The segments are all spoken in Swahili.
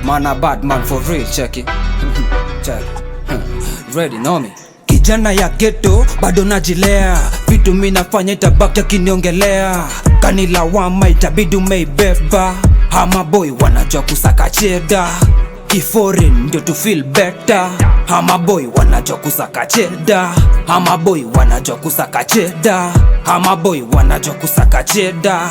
Man a bad man for real, check it. Check. Ready, know me. Kijana ya ghetto bado najilea, vitu minafanya itabaki akiniongelea. Kanilawama itabidi umeibeba, ama boy wanajua kusaka cheda. Kiforeign ndio to feel better, ama boy wanajua kusaka cheda. Ama boy wanajua kusaka cheda. Ama boy wanajua kusaka cheda.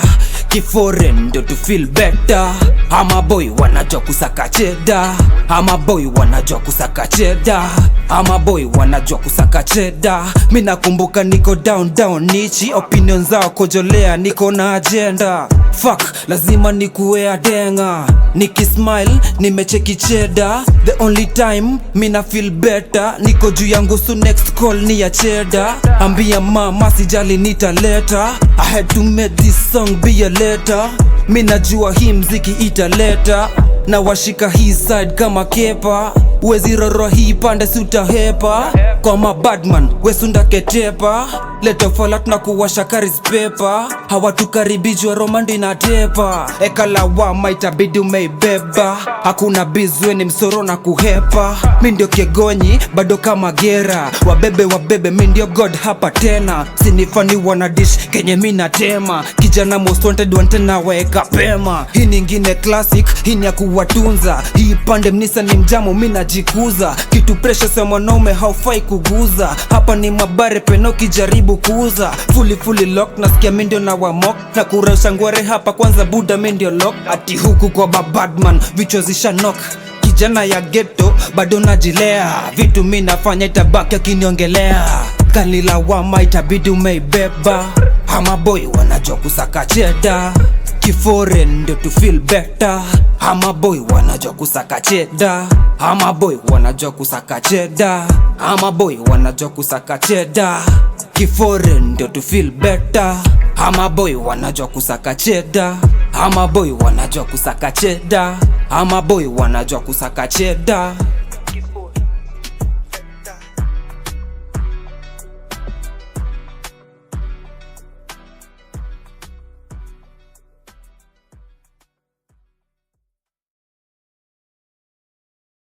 Kiforeign ndio to feel better, ama boy wanajua kusaka cheda. Ama boy wanajua kusaka cheda. Ama boy wanajua kusaka cheda. Mina kumbuka niko down nichi, opinion zao kojolea, niko na agenda. Fuck, lazima nikuwe adenga. Nikismile, nimecheki cheda. The only time, mina feel better. Niko juu yangu so next call ni ya cheda. Ambia mama sijali nitaleta. I had to make this song be a letter. Mina jua hii mziki italeta. Na washika hii side kama kepa. Wezi roro hii pande suta hepa. Kwa mabadman, wesunda ketepa. Leto falat na kuwasha karis pepa. Hawatukaribijwa romando inatepa. Ekala wama itabidi umeibeba. Hakuna bizwe ni msoro na kuhepa. Mindio kegonyi, bado kama gera. Wabebe, mindio god hapa tena. Sinifani wanadish, kenye mina tema. Kijana most wanted wantena waeka pema. Hii ningine classic, hii ni ya kuwatunza. Hii pande mnisa ni mjamu mina jikuza. Kitu pressure sa mwanaume haufai kuguza. Hapa ni mabare peno kijaribu kuuza. Fully lock, nasikia mindio na wamok. Na kurausha ngware hapa kwanza buda mindio lock. Ati huku kwa babadman, vichwa zisha knock. Kijana ya ghetto, bado najilea, vitu minafanya itabaki akiniongelea. Kanilawama itabidi umeibeba, ama boy wanajua kusaka cheda. Kiforeign ndio to feel better, ama boy wanajua kusaka cheda. Ama boy wanajua kusaka cheda. Ama boy wanajua kusaka cheda. Kiforeign ndio to feel better, ama boy wanajua kusaka cheda. Ama boy wanajua kusaka cheda. Ama boy wanajua kusaka cheda.